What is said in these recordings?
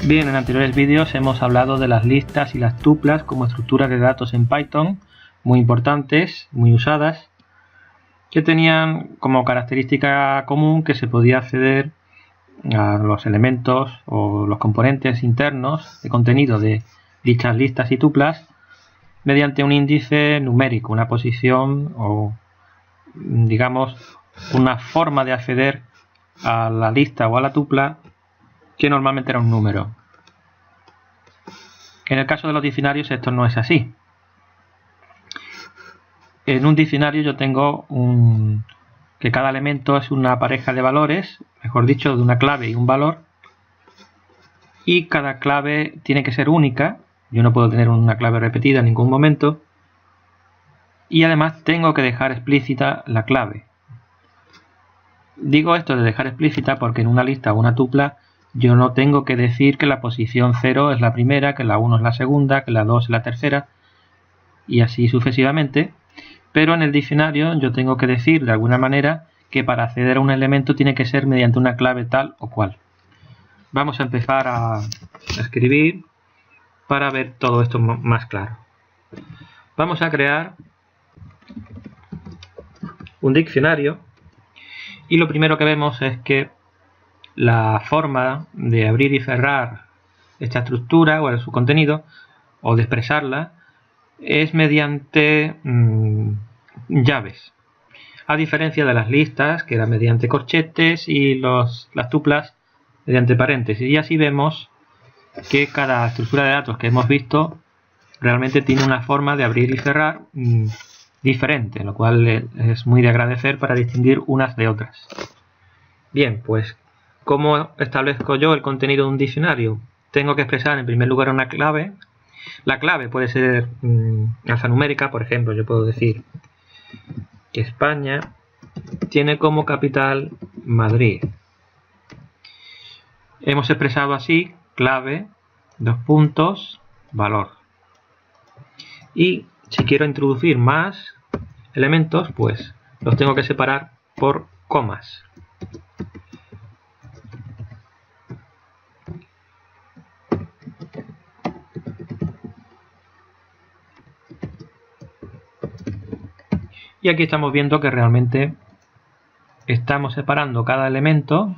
Bien, en anteriores vídeos hemos hablado de las listas y las tuplas como estructuras de datos en Python, muy importantes, muy usadas, que tenían como característica común que se podía acceder a los elementos o los componentes internos de contenido de dichas listas y tuplas mediante un índice numérico, una posición o, digamos, una forma de acceder a la lista o a la tupla que normalmente era un número. En el caso de los diccionarios esto no es así. En un diccionario yo tengo que cada elemento es una pareja de valores, mejor dicho, de una clave y un valor, y cada clave tiene que ser única. Yo no puedo tener una clave repetida en ningún momento, y además tengo que dejar explícita la clave. Digo esto de dejar explícita porque en una lista o una tupla yo no tengo que decir que la posición 0 es la primera, que la 1 es la segunda, que la 2 es la tercera, y así sucesivamente. Pero en el diccionario yo tengo que decir de alguna manera que para acceder a un elemento tiene que ser mediante una clave tal o cual. Vamos a empezar a escribir para ver todo esto más claro. Vamos a crear un diccionario y lo primero que vemos es que la forma de abrir y cerrar esta estructura o su contenido o de expresarla es mediante llaves, a diferencia de las listas que era mediante corchetes y las tuplas mediante paréntesis. Y así vemos que cada estructura de datos que hemos visto realmente tiene una forma de abrir y cerrar diferente, lo cual es muy de agradecer para distinguir unas de otras. Bien, pues ¿cómo establezco yo el contenido de un diccionario? Tengo que expresar en primer lugar una clave. La clave puede ser alfanumérica, por ejemplo, yo puedo decir que España tiene como capital Madrid. Hemos expresado así clave, dos puntos, valor. Y si quiero introducir más elementos, pues los tengo que separar por comas. Y aquí estamos viendo que realmente estamos separando cada elemento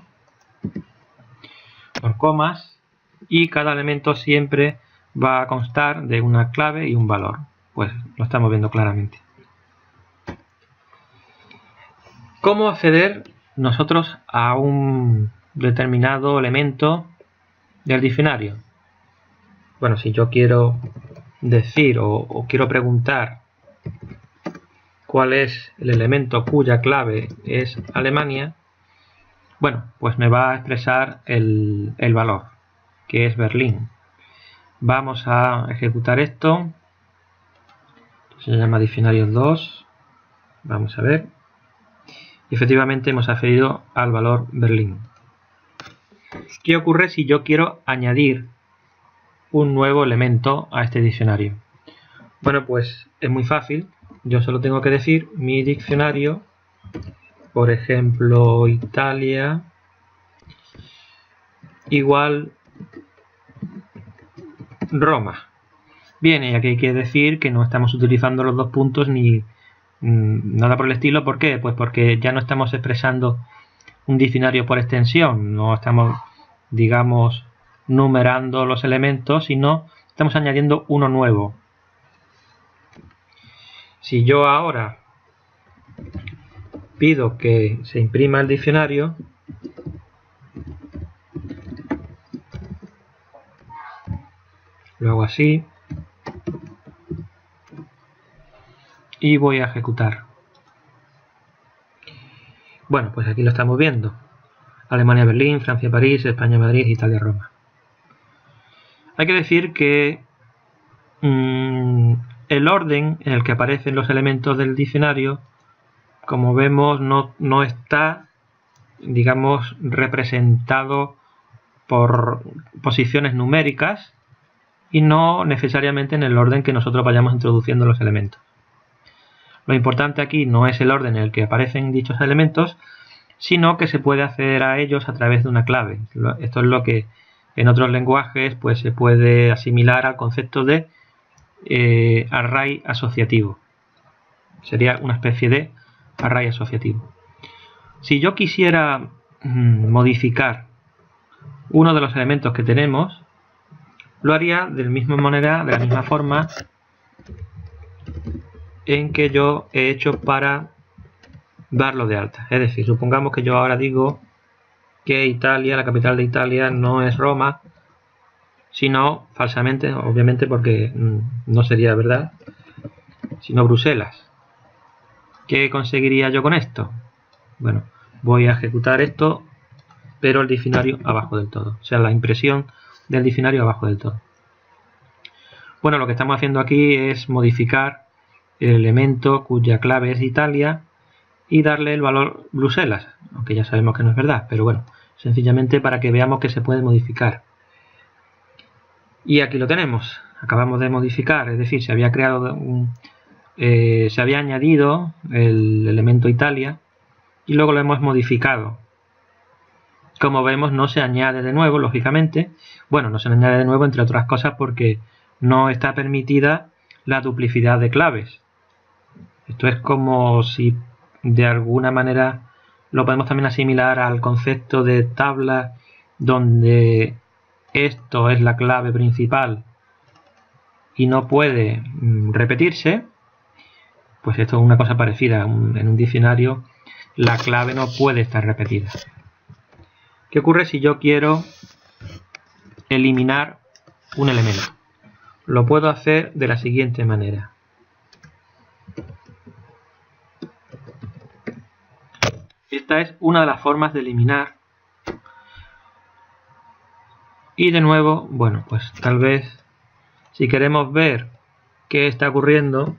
por comas y cada elemento siempre va a constar de una clave y un valor. Pues lo estamos viendo claramente. ¿Cómo acceder nosotros a un determinado elemento del diccionario? Bueno, si yo quiero decir o quiero preguntar cuál es el elemento cuya clave es Alemania, bueno, pues me va a expresar el valor, que es Berlín. Vamos a ejecutar esto. Se llama diccionario 2. Vamos a ver. Y efectivamente hemos accedido al valor Berlín. ¿Qué ocurre si yo quiero añadir un nuevo elemento a este diccionario? Bueno, pues es muy fácil. Yo solo tengo que decir mi diccionario, por ejemplo, Italia igual Roma. Bien, y aquí hay que decir que no estamos utilizando los dos puntos ni nada por el estilo. ¿Por qué? Pues porque ya no estamos expresando un diccionario por extensión, no estamos, digamos, numerando los elementos, sino estamos añadiendo uno nuevo. Si yo ahora pido que se imprima el diccionario, lo hago así y voy a ejecutar. Bueno, pues aquí lo estamos viendo. Alemania, Berlín, Francia, París, España, Madrid, Italia, Roma. Hay que decir que el orden en el que aparecen los elementos del diccionario, como vemos, no está, digamos, representado por posiciones numéricas y no necesariamente en el orden que nosotros vayamos introduciendo los elementos. Lo importante aquí no es el orden en el que aparecen dichos elementos, sino que se puede acceder a ellos a través de una clave. Esto es lo que en otros lenguajes pues se puede asimilar al concepto de array asociativo. Sería una especie de array asociativo. Si yo quisiera modificar uno de los elementos que tenemos, lo haría de la misma forma en que yo he hecho para darlo de alta. Es decir, supongamos que yo ahora digo que Italia, la capital de Italia, no es Roma, sino falsamente, obviamente porque no sería verdad, sino Bruselas. ¿Qué conseguiría yo con esto? Bueno, voy a ejecutar esto, pero el diccionario abajo del todo. O sea, la impresión del diccionario abajo del todo. Bueno, lo que estamos haciendo aquí es modificar el elemento cuya clave es Italia y darle el valor Bruselas, aunque ya sabemos que no es verdad, pero bueno, sencillamente para que veamos que se puede modificar. Y aquí lo tenemos, acabamos de modificar, es decir, se había creado se había añadido el elemento Italia y luego lo hemos modificado. Como vemos, no se añade de nuevo, lógicamente. Bueno, no se añade de nuevo, entre otras cosas, porque no está permitida la duplicidad de claves. Esto es como si de alguna manera lo podemos también asimilar al concepto de tabla, donde esto es la clave principal y no puede repetirse. Pues esto es una cosa parecida. En un diccionario la clave no puede estar repetida. ¿Qué ocurre si yo quiero eliminar un elemento? Lo puedo hacer de la siguiente manera. Esta es una de las formas de eliminar. Y de nuevo, bueno, pues tal vez si queremos ver qué está ocurriendo,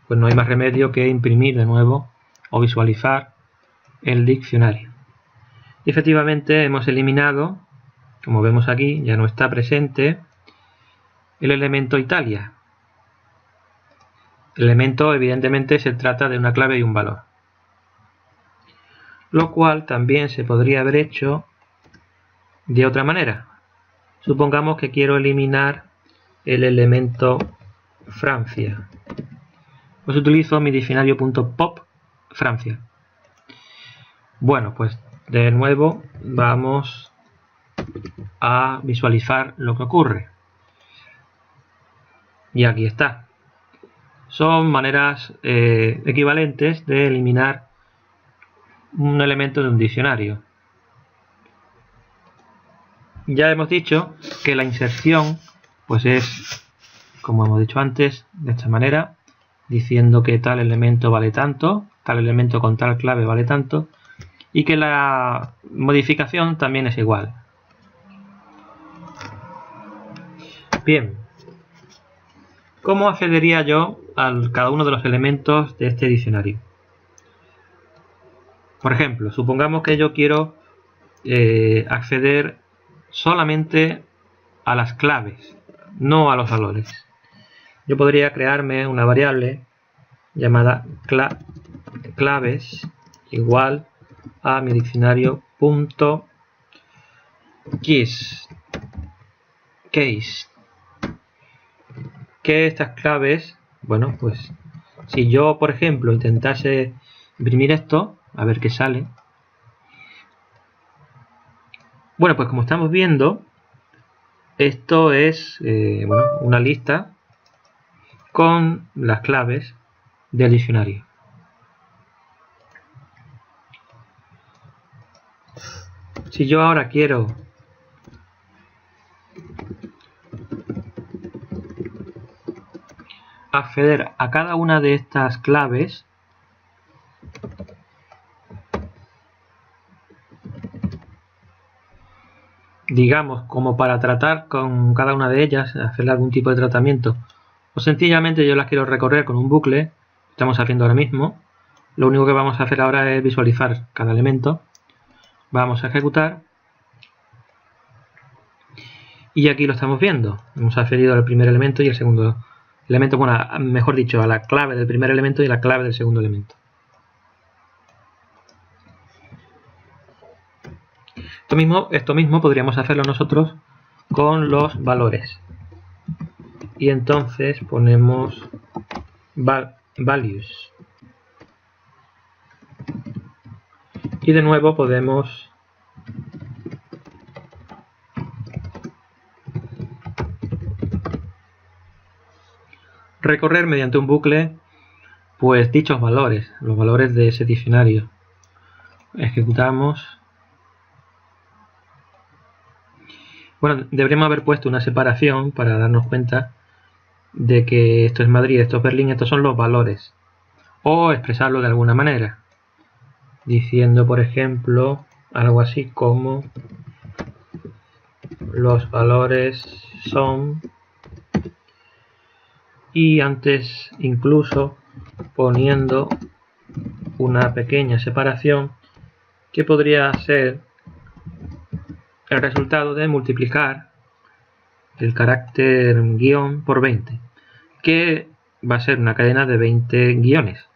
pues no hay más remedio que imprimir de nuevo o visualizar el diccionario. Y efectivamente hemos eliminado, como vemos aquí, ya no está presente el elemento Italia. El elemento, evidentemente, se trata de una clave y un valor. Lo cual también se podría haber hecho de otra manera. Supongamos que quiero eliminar el elemento Francia. Pues utilizo mi diccionario.pop Francia. Bueno, pues de nuevo vamos a visualizar lo que ocurre. Y aquí está. Son maneras equivalentes de eliminar un elemento de un diccionario. Ya hemos dicho que la inserción pues es, como hemos dicho antes, de esta manera, diciendo que tal elemento vale tanto, tal elemento con tal clave vale tanto, y que la modificación también es igual. Bien, ¿cómo accedería yo a cada uno de los elementos de este diccionario? Por ejemplo, supongamos que yo quiero acceder solamente a las claves, no a los valores. Yo podría crearme una variable llamada claves igual a mi diccionario.case. Que estas claves, bueno, pues si yo, por ejemplo, intentase imprimir esto, a ver qué sale. Bueno, pues como estamos viendo, esto es bueno, una lista con las claves del diccionario. Si yo ahora quiero acceder a cada una de estas claves, digamos, como para tratar con cada una de ellas, hacerle algún tipo de tratamiento, o sencillamente yo las quiero recorrer con un bucle, estamos haciendo ahora mismo. Lo único que vamos a hacer ahora es visualizar cada elemento. Vamos a ejecutar. Y aquí lo estamos viendo. Hemos accedido al primer elemento y el segundo elemento, bueno, mejor dicho, a la clave del primer elemento y la clave del segundo elemento. Esto mismo podríamos hacerlo nosotros con los valores. Y entonces ponemos values. Y de nuevo podemos recorrer mediante un bucle pues dichos valores, los valores de ese diccionario. Ejecutamos. Bueno, deberíamos haber puesto una separación para darnos cuenta de que esto es Madrid, esto es Berlín, estos son los valores. O expresarlo de alguna manera, diciendo por ejemplo algo así como los valores son, y antes incluso poniendo una pequeña separación que podría ser el resultado de multiplicar el carácter guión por 20, que va a ser una cadena de 20 guiones.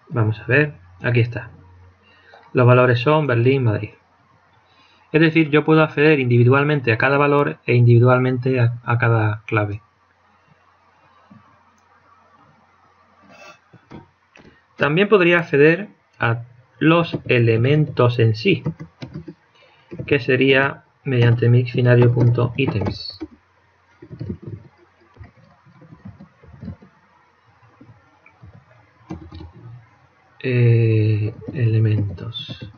Vamos a ver, aquí está. Los valores son Berlín, Madrid. Es decir, yo puedo acceder individualmente a cada valor e individualmente a cada clave. También podría acceder a los elementos en sí, que sería mediante mi diccionario.items. Elementos.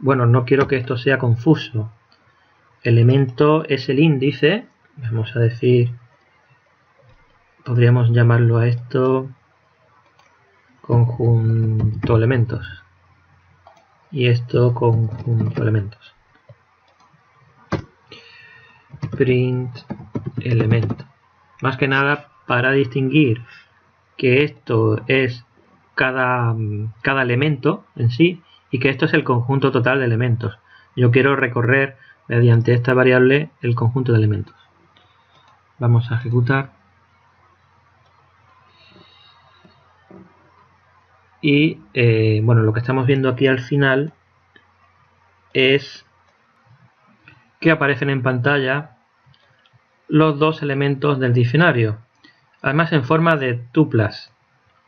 Bueno, no quiero que esto sea confuso. Elemento es el índice. Vamos a decir, podríamos llamarlo a esto conjunto elementos. Y esto conjunto elementos. Print elemento. Más que nada para distinguir que esto es cada elemento en sí y que esto es el conjunto total de elementos. Yo quiero recorrer mediante esta variable el conjunto de elementos. Vamos a ejecutar. Y bueno, lo que estamos viendo aquí al final es que aparecen en pantalla los dos elementos del diccionario, además en forma de tuplas.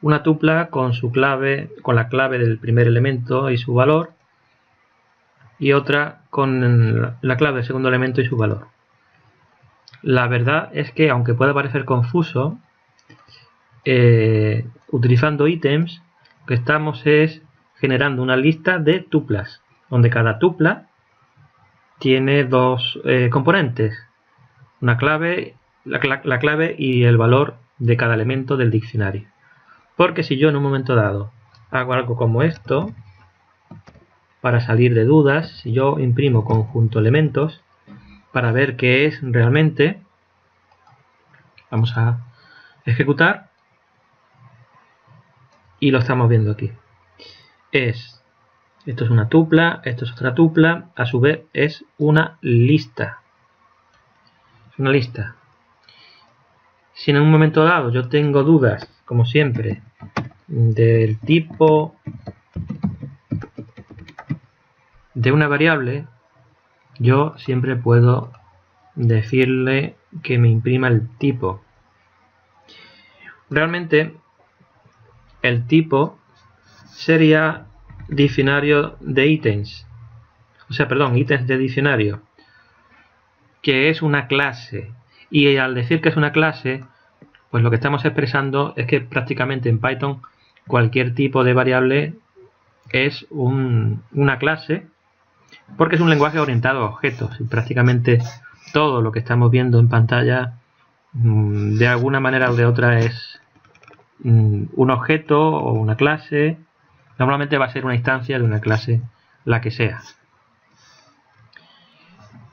Una tupla con su clave, con la clave del primer elemento y su valor, y otra con la clave del segundo elemento y su valor. La verdad es que, aunque pueda parecer confuso, utilizando ítems, lo que estamos es generando una lista de tuplas, donde cada tupla tiene dos componentes, una clave, la clave y el valor de cada elemento del diccionario. Porque si yo en un momento dado hago algo como esto, para salir de dudas, si yo imprimo conjunto elementos para ver qué es realmente, vamos a ejecutar y lo estamos viendo aquí. Esto es una tupla, esto es otra tupla, a su vez es una lista. Es una lista. Si en un momento dado yo tengo dudas, como siempre, del tipo de una variable, yo siempre puedo decirle que me imprima el tipo. Realmente el tipo sería diccionario de ítems, o sea, perdón, ítems de diccionario, que es una clase. Y al decir que es una clase, pues lo que estamos expresando es que prácticamente en Python cualquier tipo de variable es una clase, porque es un lenguaje orientado a objetos y prácticamente todo lo que estamos viendo en pantalla de alguna manera o de otra es un objeto o una clase. Normalmente va a ser una instancia de una clase, la que sea.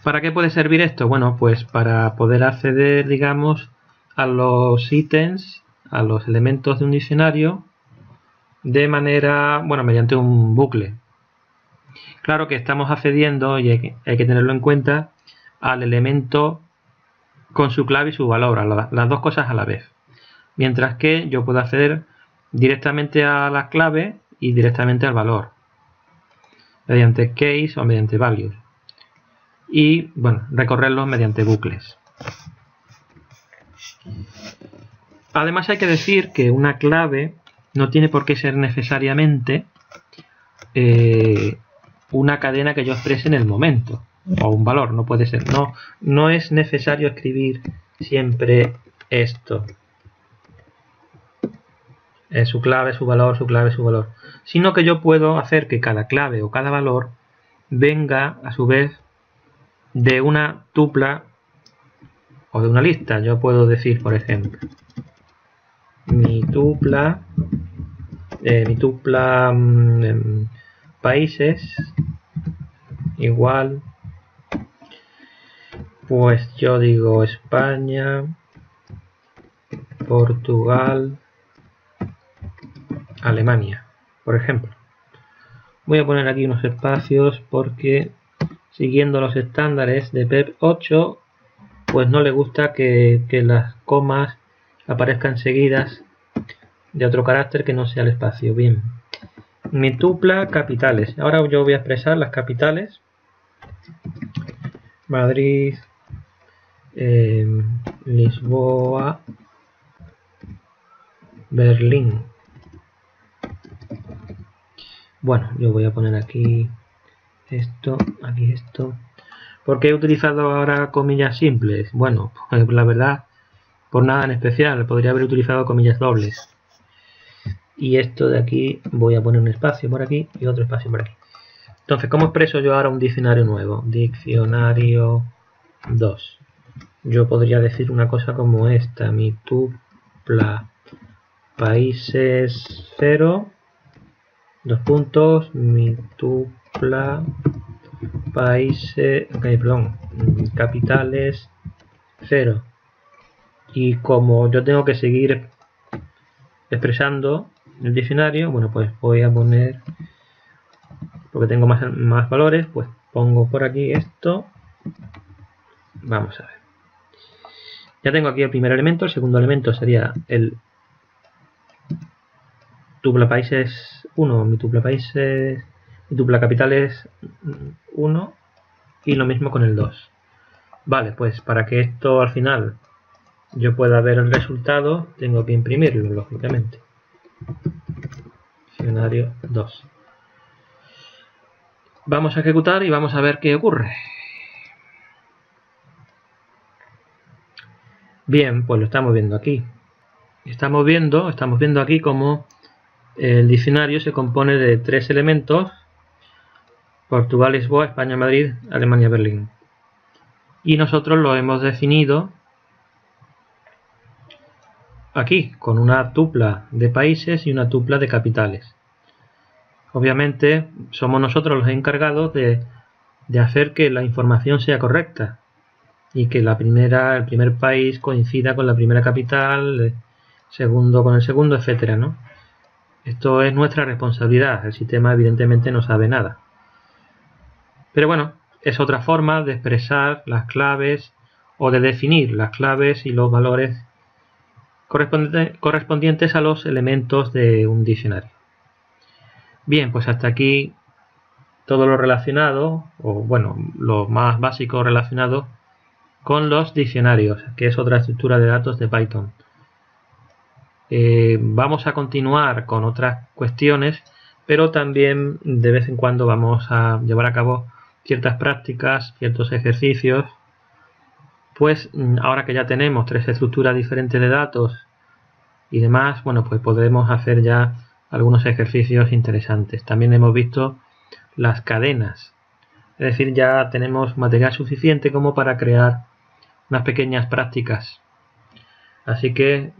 ¿Para qué puede servir esto? Bueno, pues para poder acceder, digamos, a los ítems, a los elementos de un diccionario de manera, bueno, mediante un bucle. Claro que estamos accediendo, y hay que tenerlo en cuenta, al elemento con su clave y su valor, a las dos cosas a la vez. Mientras que yo puedo acceder directamente a la clave y directamente al valor. mediante case o mediante values. Y bueno, recorrerlos mediante bucles. Además hay que decir que una clave no tiene por qué ser necesariamente una cadena que yo exprese en el momento, o un valor, no puede ser. No es necesario escribir siempre esto. Su clave, su valor, su clave, su valor. Sino que yo puedo hacer que cada clave o cada valor venga a su vez de una tupla o de una lista. Yo puedo decir, por ejemplo, mi tupla países igual, pues yo digo España, Portugal, Alemania, por ejemplo. Voy a poner aquí unos espacios porque siguiendo los estándares de PEP 8, pues no le gusta que las comas aparezcan seguidas de otro carácter que no sea el espacio. Bien, mi tupla capitales. Ahora yo voy a expresar las capitales. Madrid, Lisboa, Berlín. Bueno, yo voy a poner aquí esto, aquí esto. ¿Por qué he utilizado ahora comillas simples? Bueno, pues la verdad, por nada en especial, podría haber utilizado comillas dobles. Y esto de aquí, voy a poner un espacio por aquí y otro espacio por aquí. Entonces, ¿cómo expreso yo ahora un diccionario nuevo? Diccionario 2. Yo podría decir una cosa como esta, mi tupla países 0, 2 puntos, mi tupla países, capitales 0. Y como yo tengo que seguir expresando el diccionario, bueno, pues voy a poner, porque tengo más valores, pues pongo por aquí esto. Vamos a ver. Ya tengo aquí el primer elemento. El segundo elemento sería el tupla países 1, mi tupla capitales 1, y lo mismo con el 2. Vale, pues para que esto al final yo pueda ver el resultado, tengo que imprimirlo, lógicamente. Diccionario 2. Vamos a ejecutar y vamos a ver qué ocurre. Bien, pues lo estamos viendo aquí. Estamos viendo aquí cómo el diccionario se compone de 3 elementos: Portugal, Lisboa, España, Madrid, Alemania, Berlín. Y nosotros lo hemos definido aquí con una tupla de países y una tupla de capitales. Obviamente somos nosotros los encargados de hacer que la información sea correcta y que el primer país coincida con la primera capital, el segundo con el segundo, etcétera, ¿no? Esto es nuestra responsabilidad. El sistema evidentemente no sabe nada. Pero bueno, es otra forma de expresar las claves o de definir las claves y los valores correspondientes a los elementos de un diccionario. Bien, pues hasta aquí todo lo relacionado, o bueno, lo más básico relacionado con los diccionarios, que es otra estructura de datos de Python. Vamos a continuar con otras cuestiones, pero también de vez en cuando vamos a llevar a cabo ciertas prácticas, ciertos ejercicios, pues ahora que ya tenemos 3 estructuras diferentes de datos y demás, bueno, pues podremos hacer ya algunos ejercicios interesantes. También hemos visto las cadenas, es decir, ya tenemos material suficiente como para crear unas pequeñas prácticas. Así que,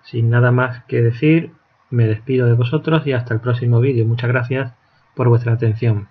sin nada más que decir, me despido de vosotros y hasta el próximo vídeo. Muchas gracias por vuestra atención.